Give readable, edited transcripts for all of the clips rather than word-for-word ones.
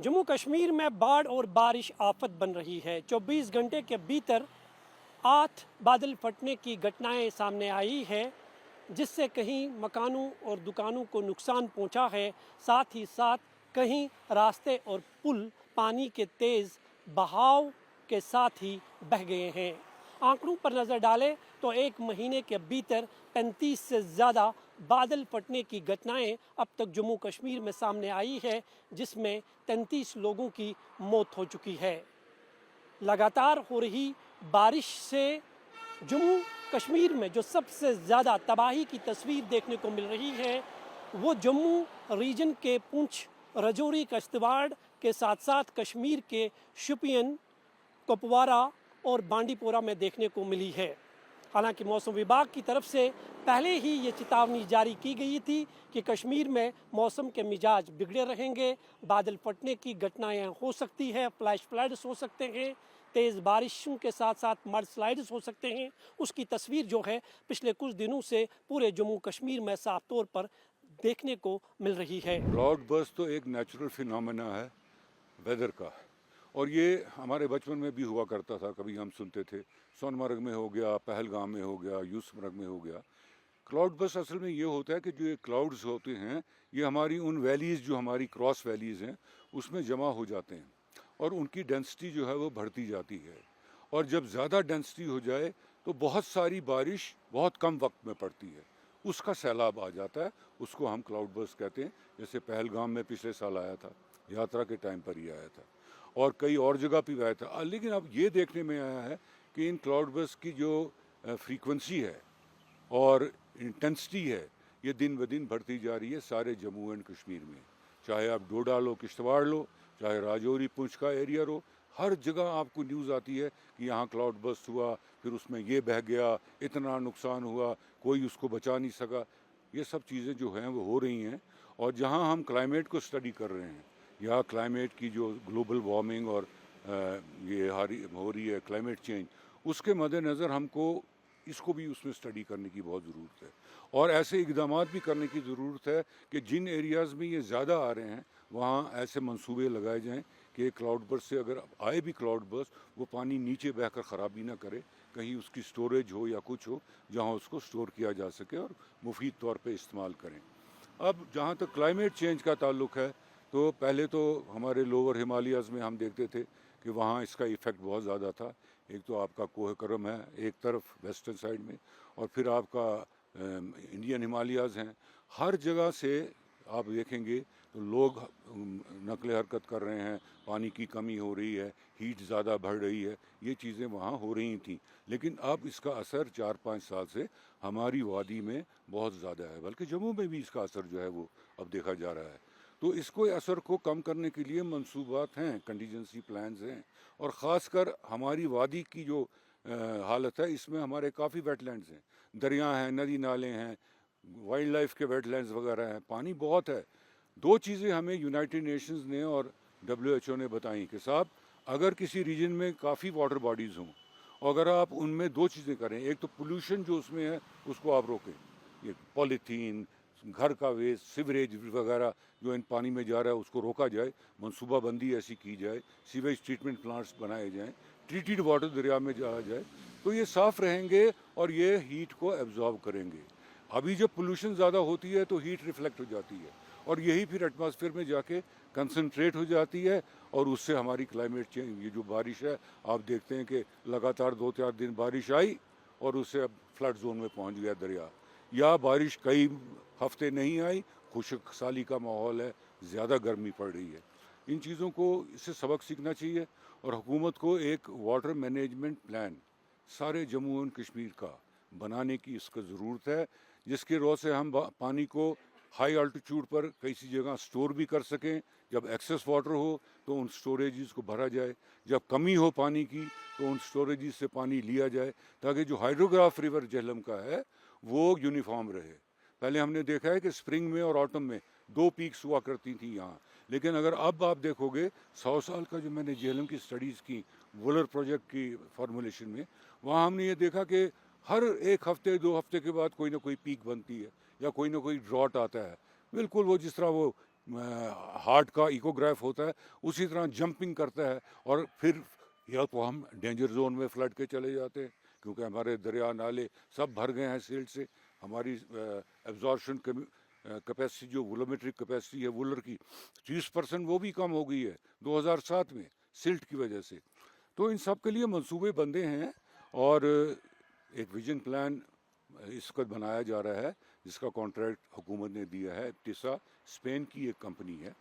जम्मू कश्मीर में बाढ़ और बारिश आफत बन रही है। 24 घंटे के भीतर 8 बादल फटने की घटनाएं सामने आई है, जिससे कहीं मकानों और दुकानों को नुकसान पहुंचा है। साथ ही साथ कहीं रास्ते और पुल पानी के तेज़ बहाव के साथ ही बह गए हैं। आंकड़ों पर नज़र डालें तो एक महीने के भीतर 35 से ज़्यादा बादल फटने की घटनाएं अब तक जम्मू कश्मीर में सामने आई है, जिसमें 33 लोगों की मौत हो चुकी है। लगातार हो रही बारिश से जम्मू कश्मीर में जो सबसे ज़्यादा तबाही की तस्वीर देखने को मिल रही है, वो जम्मू रीजन के पुंछ, राजौरी, किश्तवाड़ के साथ साथ कश्मीर के शोपियान, कुपवारा और बांडीपोरा में देखने को मिली है। हालांकि मौसम विभाग की तरफ से पहले ही ये चेतावनी जारी की गई थी कि कश्मीर में मौसम के मिजाज बिगड़े रहेंगे, बादल फटने की घटनाएं हो सकती है, फ्लैश फ्लड्स हो सकते हैं, तेज़ बारिशों के साथ साथ मड स्लाइड्स हो सकते हैं। उसकी तस्वीर जो है पिछले कुछ दिनों से पूरे जम्मू कश्मीर में साफ तौर पर देखने को मिल रही है। क्लाउड बर्स्ट तो एक नेचुरल फिनोमेना है वेदर का, और ये हमारे बचपन में भी हुआ करता था। कभी हम सुनते थे सोनमर्ग में हो गया, पहलगाम में हो गया, यूसमर्ग में हो गया। क्लाउड बर्स्ट असल में ये होता है कि जो ये क्लाउड्स होते हैं ये हमारी उन वैलीज़, जो हमारी क्रॉस वैलीज़ हैं, उसमें जमा हो जाते हैं और उनकी डेंसिटी जो है वो बढ़ती जाती है। और जब ज़्यादा डेंसिटी हो जाए तो बहुत सारी बारिश बहुत कम वक्त में पड़ती है, उसका सैलाब आ जाता है। उसको हम क्लाउड बर्स्ट कहते हैं। जैसे पहलगाम में पिछले साल आया था, यात्रा के टाइम पर ही आया था, और कई और जगह भी आया था। लेकिन अब ये देखने में आया है कि इन क्लाउड बर्स्ट की जो फ्रीक्वेंसी है और इंटेंसिटी है, ये दिन ब दिन बढ़ती जा रही है सारे जम्मू एंड कश्मीर में। चाहे आप डोडा लो, किश्तवाड़ लो, चाहे राजौरी पुंछ का एरिया लो, हर जगह आपको न्यूज़ आती है कि यहाँ क्लाउड बर्स्ट हुआ, फिर उसमें ये बह गया, इतना नुकसान हुआ, कोई उसको बचा नहीं सका। ये सब चीज़ें जो हैं वो हो रही हैं। और जहाँ हम क्लाइमेट को स्टडी कर रहे हैं, या क्लाइमेट की जो ग्लोबल वार्मिंग और ये हो रही है क्लाइमेट चेंज, उसके मद्देनज़र हमको इसको भी उसमें स्टडी करने की बहुत ज़रूरत है। और ऐसे इकदाम भी करने की ज़रूरत है कि जिन एरियाज़ में ये ज़्यादा आ रहे हैं वहाँ ऐसे मंसूबे लगाए जाएं कि क्लाउड बर्स्ट से अगर आए भी क्लाउड बर्स्ट, वो पानी नीचे बहकर ख़राबी ना करे, कहीं उसकी स्टोरेज हो या कुछ हो जहाँ उसको स्टोर किया जा सके और मुफीद तौर पे इस्तेमाल करें। अब जहाँ तक क्लाइमेट चेंज का ताल्लुक़ है, तो पहले तो हमारे लोअर हिमालयाज़ में हम देखते थे कि वहाँ इसका इफ़ेक्ट बहुत ज़्यादा था। एक तो आपका कोह करम है एक तरफ वेस्टर्न साइड में, और फिर आपका इंडियन हिमालयाज़ हैं। हर जगह से आप देखेंगे तो लोग नकल हरकत कर रहे हैं, पानी की कमी हो रही है, हीट ज़्यादा बढ़ रही है, ये चीज़ें वहाँ हो रही थी। लेकिन अब इसका असर 4-5 साल से हमारी वादी में बहुत ज़्यादा है, बल्कि जम्मू में भी इसका असर जो है वो अब देखा जा रहा है। तो इसको असर को कम करने के लिए मंसूबात हैं, कंटीजेंसी प्लान्स हैं, और ख़ासकर हमारी वादी की जो हालत है, इसमें हमारे काफ़ी वेटलैंड्स हैं, दरिया हैं, नदी नाले हैं, वाइल्ड लाइफ के वेटलैंड्स वगैरह हैं, पानी बहुत है। दो चीज़ें हमें यूनाइटेड नेशंस ने और WHO ने बताई कि साहब, अगर किसी रीजन में काफ़ी वाटर बॉडीज़ हों, अगर आप उनमें दो चीज़ें करें, एक तो पोल्यूशन जो उसमें है उसको आप रोकें, ये पॉलीथीन, घर का वेस्ट, सीवरेज वगैरह जो इन पानी में जा रहा है उसको रोका जाए, मनसूबाबंदी ऐसी की जाए, सीवेज ट्रीटमेंट प्लांट्स बनाए जाएँ, ट्रीटेड वाटर दरिया में जाया जाए, तो ये साफ़ रहेंगे और ये हीट को एब्जॉर्ब करेंगे। अभी जब पोल्यूशन ज़्यादा होती है तो हीट रिफ्लेक्ट हो जाती है और यही फिर एटमॉस्फेयर में जाके कंसंट्रेट हो जाती है, और उससे हमारी क्लाइमेट चेंज, ये जो बारिश है, आप देखते हैं कि लगातार 2-4 दिन बारिश आई और उससे अब फ्लड जोन में पहुंच गया दरिया, या बारिश कई हफ्ते नहीं आई, खुशक साली का माहौल है, ज़्यादा गर्मी पड़ रही है। इन चीज़ों को, इससे सबक सीखना चाहिए, और हुकूमत को एक वाटर मैनेजमेंट प्लान सारे जम्मू एंड कश्मीर का बनाने की इसका ज़रूरत है, जिसके रोज़ से हम पानी को हाई अल्टीट्यूड पर किसी जगह स्टोर भी कर सकें। जब एक्सेस वाटर हो तो उन स्टोरेजेस को भरा जाए, जब कमी हो पानी की तो उन स्टोरेजेस से पानी लिया जाए, ताकि जो हाइड्रोग्राफ रिवर झेलम का है वो यूनिफॉर्म रहे। पहले हमने देखा है कि स्प्रिंग में और ऑटम में 2 पीक्स हुआ करती थी यहाँ, लेकिन अगर अब आप देखोगे 100 साल का जो मैंने झेलम की स्टडीज़ की वुलर प्रोजेक्ट की फॉर्मुलेशन में, वहाँ हमने ये देखा कि हर 1 हफ्ते 2 हफ्ते के बाद कोई ना कोई पीक बनती है या कोई ना कोई ड्रॉट आता है। बिल्कुल वो जिस तरह वो हार्ट का इकोग्राफ होता है, उसी तरह जंपिंग करता है और फिर या तो हम डेंजर जोन में फ्लड के चले जाते हैं क्योंकि हमारे दरिया नाले सब भर गए हैं सिल्ट से। हमारी एब्जॉर्प्शन कैपेसिटी जो वोलोमेट्रिक कैपेसिटी है वूलर की 30% वो भी कम हो गई है 2007 में सिल्ट की वजह से। तो इन सब के लिए मंसूबे बंदे हैं और एक विजन प्लान इसका बनाया जा रहा है जिसका कॉन्ट्रैक्ट हुकूमत ने दिया है। टिसा स्पेन की एक कंपनी है,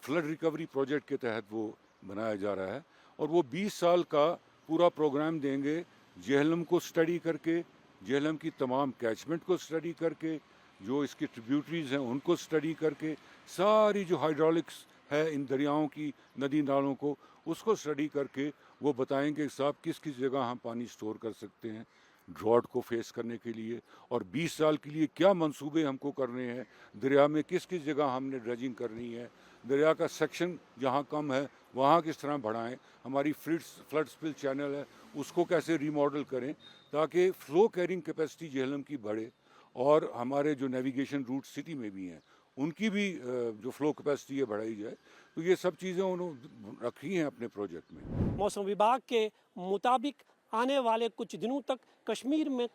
फ्लड रिकवरी प्रोजेक्ट के तहत वो बनाया जा रहा है और वो 20 साल का पूरा प्रोग्राम देंगे, जेहलम को स्टडी करके, जेहलम की तमाम कैचमेंट को स्टडी करके, जो इसकी ट्रिब्यूटरीज हैं उनको स्टडी करके, सारी जो हाइड्रोलिक्स है इन दरियाओं की, नदी नालों को, उसको स्टडी करके वो बताएंगे साहब किस किस जगह हम पानी स्टोर कर सकते हैं ड्रॉट को फेस करने के लिए और 20 साल के लिए क्या मंसूबे हमको करने हैं, दरिया में किस किस जगह हमने ड्रेजिंग करनी है, दरिया का सेक्शन जहाँ कम है वहाँ किस तरह बढ़ाएं, हमारी फ्लड स्पिल चैनल है उसको कैसे रीमॉडल करें ताकि फ़्लो कैरिंग कैपेसिटी जेहलम की बढ़े और हमारे जो नेविगेशन रूट सिटी में भी हैं उनकी भी जो फ़्लो कैपेसिटी है बढ़ाई जाए। तो ये सब चीज़ें उन्होंने रखी हैं अपने प्रोजेक्ट में। मौसम विभाग के मुताबिक आने वाले कुछ दिनों तक कश्मीर में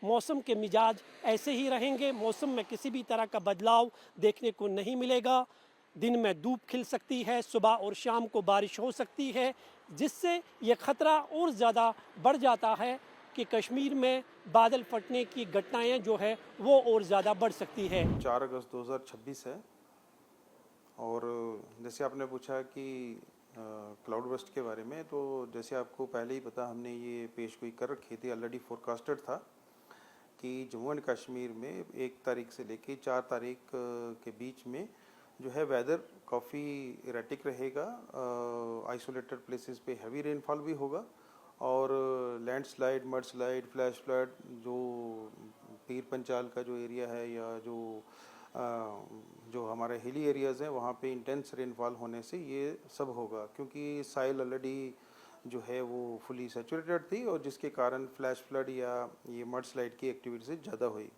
मौसम के मिजाज ऐसे ही रहेंगे। मौसम में किसी भी तरह का बदलाव देखने को नहीं मिलेगा। दिन में धूप खिल सकती है, सुबह और शाम को बारिश हो सकती है, जिससे ये ख़तरा और ज़्यादा बढ़ जाता है कि कश्मीर में बादल फटने की घटनाएं जो है वो और ज़्यादा बढ़ सकती है। 4 अगस्त 2026 है और जैसे आपने पूछा कि क्लाउड बस्ट के बारे में, तो जैसे आपको पहले ही पता हमने ये पेश गोई कर रखी थी, ऑलरेडी फोरकास्टेड था कि जम्मू एंड कश्मीर में 1 तारीख से लेके 4 तारीख के बीच में जो है वेदर काफ़ी इरेटिक रहेगा। आइसोलेटेड प्लेसेस पे हैवी रेनफॉल भी होगा और लैंडस्लाइड, मडस्लाइड, फ्लैश फ्लड, जो पीर पंचाल का जो एरिया है या जो हमारे हिली एरियाज़ हैं वहाँ पे इंटेंस रेनफॉल होने से ये सब होगा क्योंकि साइल ऑलरेडी जो है वो फुली सैचुरेटेड थी और जिसके कारण फ्लैश फ्लड या ये मडस्लाइड की एक्टिविटी से ज़्यादा हुई।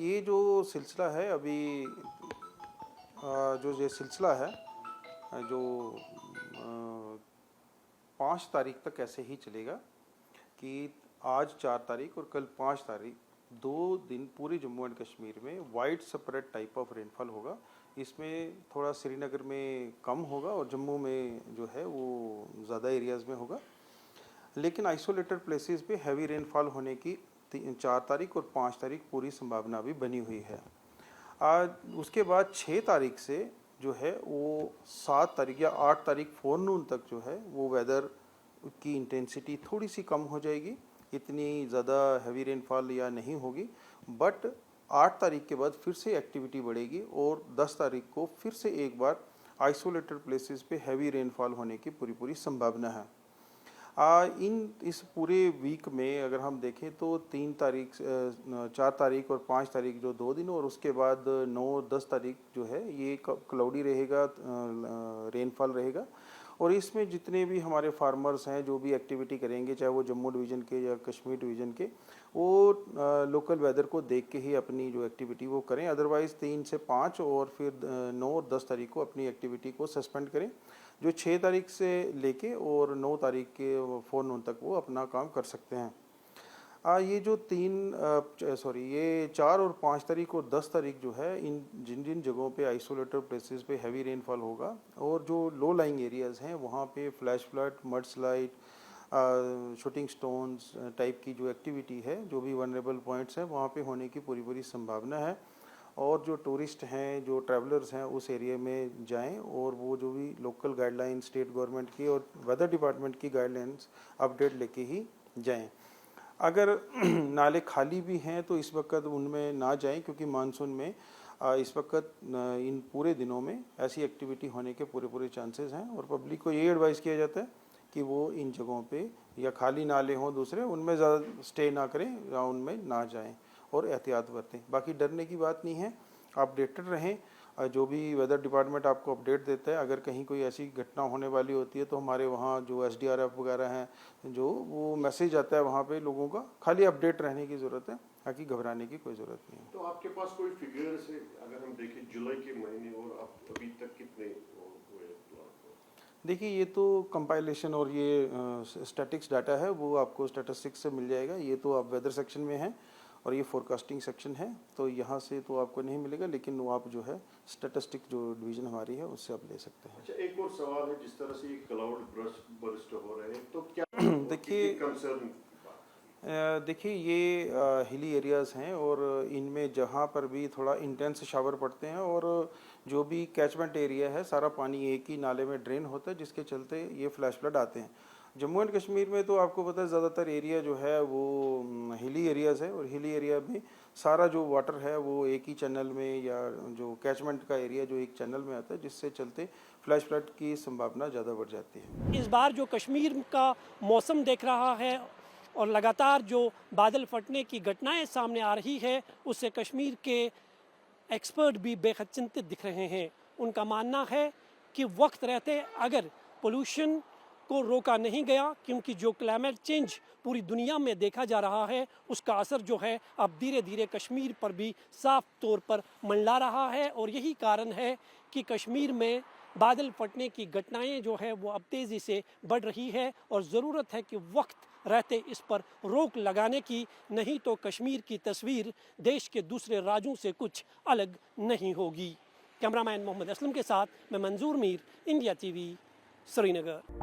ये जो सिलसिला है अभी जो ये सिलसिला है जो 5 तारीख तक ऐसे ही चलेगा कि आज 4 तारीख और कल 5 तारीख 2 दिन पूरे जम्मू एंड कश्मीर में wide separate type of rainfall होगा। इसमें थोड़ा श्रीनगर में कम होगा और जम्मू में जो है वो ज़्यादा एरियाज़ में होगा, लेकिन आइसोलेटेड प्लेसेस पे हैवी रेनफॉल होने की 4 तारीख और 5 तारीख पूरी संभावना भी बनी हुई है। उसके बाद 6 तारीख से जो है वो 7 तारीख या 8 तारीख फोरनून तक जो है वो वेदर की इंटेंसिटी थोड़ी सी कम हो जाएगी, इतनी ज़्यादा हैवी रेनफॉल या नहीं होगी, बट 8 तारीख के बाद फिर से एक्टिविटी बढ़ेगी और 10 तारीख को फिर से एक बार आइसोलेटेड प्लेसेस पे हैवी रेनफॉल होने की पूरी संभावना है। इस पूरे वीक में अगर हम देखें तो 4 तारीख और 5 तारीख जो 2 दिन और उसके बाद 9-10 तारीख जो है ये क्लाउडी रहेगा, रेनफॉल रहेगा और इसमें जितने भी हमारे फार्मर्स हैं जो भी एक्टिविटी करेंगे, चाहे वो जम्मू डिवीज़न के या कश्मीर डिवीज़न के, वो लोकल वेदर को देख के ही अपनी जो एक्टिविटी वो करें। अदरवाइज़ 3 से 5 और फिर 9 और 10 तारीख को अपनी एक्टिविटी को सस्पेंड करें। जो 6 तारीख से लेके और 9 तारीख के फोरनून तक वो अपना काम कर सकते हैं। ये जो ये 4 और 5 तारीख और 10 तारीख जो है इन जिन जगहों पे आइसोलेटेड प्लेसेस पे हैवी रेनफॉल होगा और जो लो लाइंग एरियाज़ हैं वहाँ पे flash flood, mud slide, shooting stones type की जो एक्टिविटी है, जो भी वनरेबल पॉइंट्स हैं वहाँ पे होने की पूरी संभावना है। और जो टूरिस्ट हैं, जो ट्रैवलर्स हैं उस एरिया में जाएं और वो जो भी लोकल गाइडलाइंस स्टेट गवर्नमेंट की और वेदर डिपार्टमेंट की गाइडलाइंस अपडेट लेके ही जाएं। अगर नाले खाली भी हैं तो इस वक्त उनमें ना जाएं क्योंकि मानसून में इस वक्त इन पूरे दिनों में ऐसी एक्टिविटी होने के पूरे चांसेस हैं और पब्लिक को ये एडवाइस किया जाता है कि वो इन जगहों पे या खाली नाले हों दूसरे उनमें ज़्यादा स्टे ना करें या उनमें ना जाएं और एहतियात बरतें। बाकी डरने की बात नहीं है, अपडेटेड रहें जो भी वेदर डिपार्टमेंट आपको अपडेट देता है, अगर कहीं कोई ऐसी घटना होने वाली होती है तो हमारे वहाँ जो SDRF वगैरह हैं जो वो मैसेज आता है वहाँ पे लोगों का, खाली अपडेट रहने की ज़रूरत है, ताकि घबराने की कोई ज़रूरत नहीं है। तो आपके पास कोई फिगर्स है, अगर हम देखें जुलाई के महीने और अब अभी तक कितने हुए प्लांट? देखिए ये तो कंपाइलेशन और ये स्टैटिक्स डाटा है, वो आपको स्टैटिस्टिक्स से मिल जाएगा। ये तो आप वेदर सेक्शन में है और ये फोरकास्टिंग सेक्शन है, तो यहाँ से तो आपको नहीं मिलेगा, लेकिन वो आप जो है स्टैटिस्टिक जो डिवीज़न हमारी है उससे आप ले सकते हैं। अच्छा, एक और सवाल है, जिस तरह से ये क्लाउड बर्स्ट हो रहे हैं तो क्या देखिए कंसर्न? देखिए ये हिली एरियाज़ हैं और इनमें जहाँ पर भी थोड़ा इंटेंस शावर पड़ते हैं और जो भी कैचमेंट एरिया है सारा पानी एक ही नाले में ड्रेन होता है, जिसके चलते ये फ्लैश फ्लड आते हैं। जम्मू एंड कश्मीर में तो आपको पता है ज़्यादातर एरिया जो है वो हिली एरियाज़ है और हिली एरिया में सारा जो वाटर है वो एक ही चैनल में, या जो कैचमेंट का एरिया जो एक चैनल में आता है, जिससे चलते फ्लैश फ्लड की संभावना ज़्यादा बढ़ जाती है। इस बार जो कश्मीर का मौसम देख रहा है और लगातार जो बादल फटने की घटनाएं सामने आ रही है, उससे कश्मीर के एक्सपर्ट भी बेहद चिंतित दिख रहे हैं। उनका मानना है कि वक्त रहते अगर पोल्यूशन को रोका नहीं गया, क्योंकि जो क्लाइमेट चेंज पूरी दुनिया में देखा जा रहा है उसका असर जो है अब धीरे धीरे कश्मीर पर भी साफ तौर पर मंडरा रहा है। और यही कारण है कि कश्मीर में बादल फटने की घटनाएं जो है वो अब तेज़ी से बढ़ रही है और ज़रूरत है कि वक्त रहते इस पर रोक लगाने की, नहीं तो कश्मीर की तस्वीर देश के दूसरे राज्यों से कुछ अलग नहीं होगी। कैमरामैन मोहम्मद असलम के साथ मैं मंजूर मीर, इंडिया TV, श्रीनगर।